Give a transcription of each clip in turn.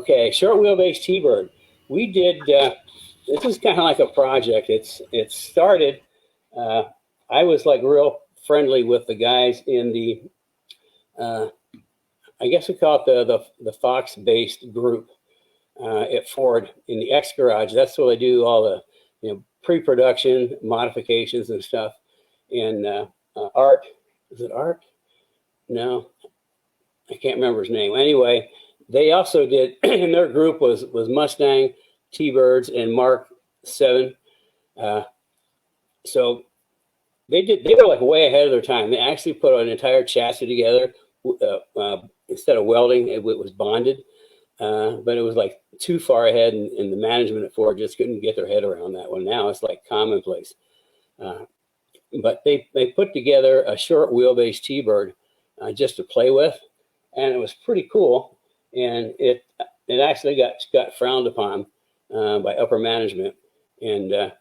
Okay, short wheelbase T-Bird. We did, this is kind of like a project. It started, I was like real friendly with the guys in the, I guess we call it the Fox-based group at Ford in the X Garage. That's where they do all the pre-production modifications and stuff. And Art, is it Art? No, I can't remember his name. Anyway, they also did, in their group was Mustang, T-Birds, and Mark 7. So they were like way ahead of their time. They actually put an entire chassis together. Instead of welding, it was bonded. But it was like too far ahead, and the management at Ford just couldn't get their head around that one. Now it's like commonplace. But they put together a short wheelbase T-Bird just to play with, and it was pretty cool. And it actually got frowned upon by upper management, and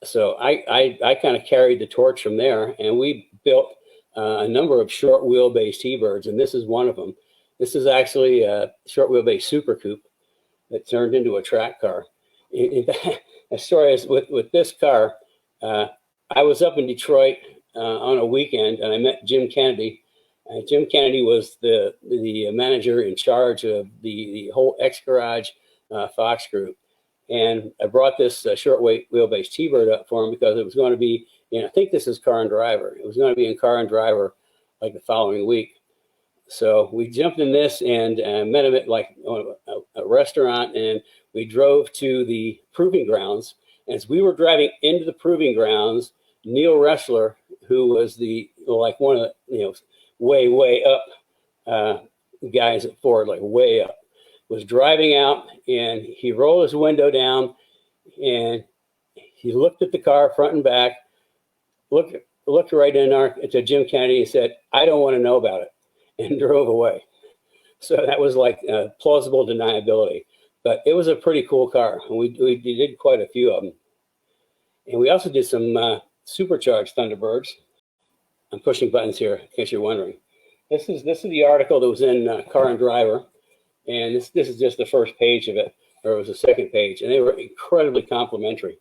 so I kind of carried the torch from there, and we built a number of short wheelbase T-Birds, and this is one of them. This is actually a short wheelbase Super Coupe that turned into a track car. The story is with this car, I was up in Detroit on a weekend, and I met Jim Kennedy. Jim Kennedy was the manager in charge of the whole X Garage Fox group. And I brought this short wheelbase T-Bird up for him because it was going to be, I think this is Car and Driver. It was going to be in Car and Driver like the following week. So we jumped in this and met him at like a restaurant, and we drove to the proving grounds. As we were driving into the proving grounds, Neil Ressler, who was like one of the, way up guys at Ford, like way up, was driving out, and he rolled his window down, and he looked at the car front and back, looked right into Jim Kennedy and said, "I don't want to know about it," and drove away. So that was like plausible deniability. But it was a pretty cool car. We did quite a few of them. And we also did some supercharged Thunderbirds. I'm pushing buttons here, in case you're wondering. This is the article that was in Car and Driver. And this is just the first page of it, or it was the second page. And they were incredibly complimentary.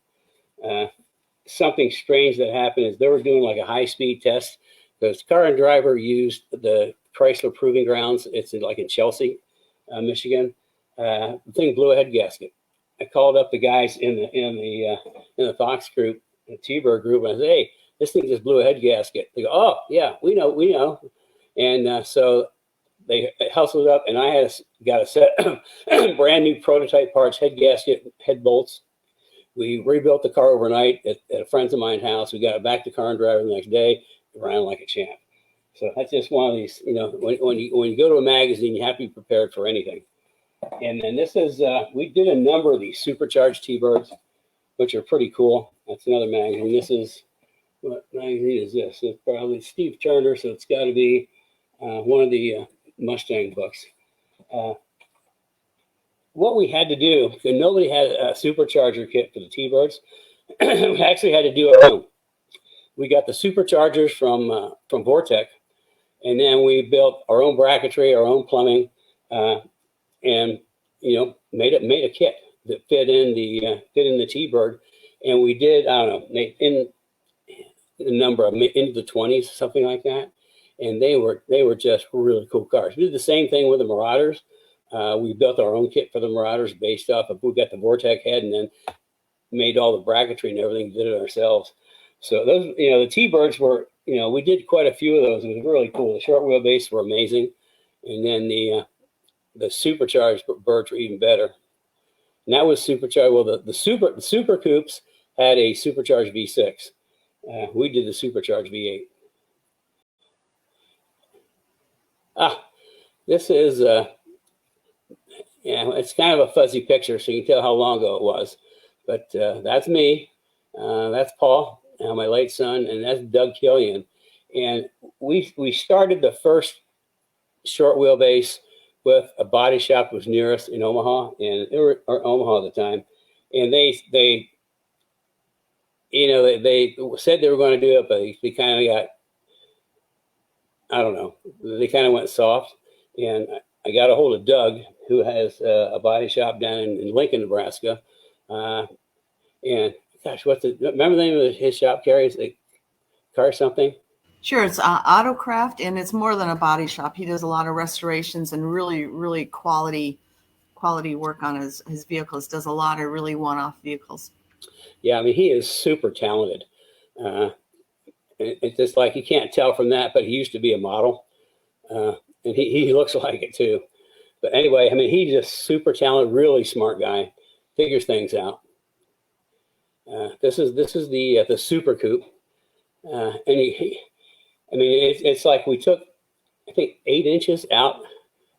Something strange that happened is they were doing like a high-speed test, because Car and Driver used the Chrysler Proving Grounds. It's like in Chelsea, Michigan. The thing blew a head gasket. I called up the guys in the Fox group, the T-Bird group, and I said, "Hey, this thing just blew a head gasket." They go, "Oh yeah, we know." And so they hustled up, and I got a set of brand new prototype parts, head gasket, head bolts. We rebuilt the car overnight at a friend's of mine's house. We got it back to Car and Driver the next day. Ran like a champ. So that's just one of these, when you go to a magazine, you have to be prepared for anything. And then this is, we did a number of these supercharged T-Birds, which are pretty cool. That's another magazine. This is, what magazine is this? It's probably Steve Turner, so it's got to be one of the Mustang books. What we had to do, because nobody had a supercharger kit for the T-Birds, we actually had to do our own. We got the superchargers from Vortec, and then we built our own bracketry, our own plumbing, and made a kit that fit in the T-Bird. And we did, I don't know, in the number of into the 20s, something like that. And they were just really cool cars. We did the same thing with the Marauders. We built our own kit for the Marauders based off of, we got the Vortec head and then made all the bracketry and everything, did it ourselves. So those, the T-Birds were, we did quite a few of those. It was really cool. The short wheelbase were amazing. And then the supercharged birds were even better. And that was supercharged. Well, the Super Coupes had a supercharged V6. We did the supercharged V8. This is, it's kind of a fuzzy picture, so you can tell how long ago it was. But that's me. That's Paul, my late son, and that's Doug Killian. And we started the first short wheelbase with a body shop that was near us in Omaha, and they were Omaha at the time. And they said they were going to do it, but they kind of got, I don't know, they kind of went soft. And I got a hold of Doug, who has a body shop down in Lincoln, Nebraska. And gosh, remember the name of his shop, Carrie? Is it Car something? Sure, it's Autocraft, and it's more than a body shop. He does a lot of restorations and really quality work on his vehicles. Does a lot of really one-off vehicles. Yeah, I mean, he is super talented. It's just like you can't tell from that, but he used to be a model, and he looks like it too. But anyway, I mean, he's just super talented, really smart guy, figures things out. This is the Super Coupe, and I mean, it's like we took, I think, 8 inches out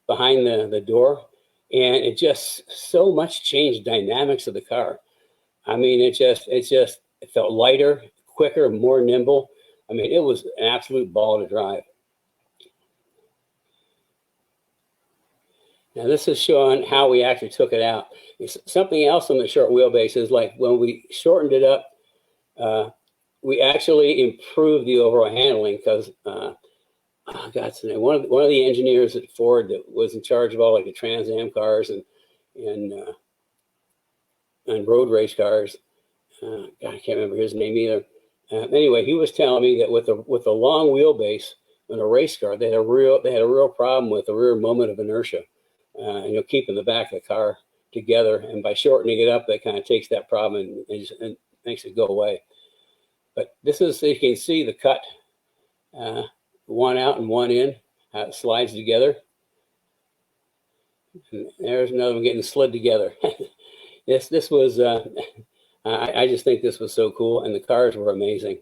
behind the door, and it just so much changed dynamics of the car. I mean, it felt lighter, quicker, more nimble. I mean, it was an absolute ball to drive. Now this is showing how we actually took it out. Something else on the short wheelbase is like when we shortened it up, we actually improved the overall handling because one of the engineers at Ford that was in charge of all like the Trans Am cars and road race cars. God, I can't remember his name either. Anyway, he was telling me that with the long wheelbase on a race car, they had a real problem with the rear moment of inertia. Keeping the back of the car together, and by shortening it up, that kind of takes that problem and makes it go away. But this is, you can see the cut, one out and one in, how it slides together. And there's another one getting slid together. This was, I just think this was so cool, and the cars were amazing.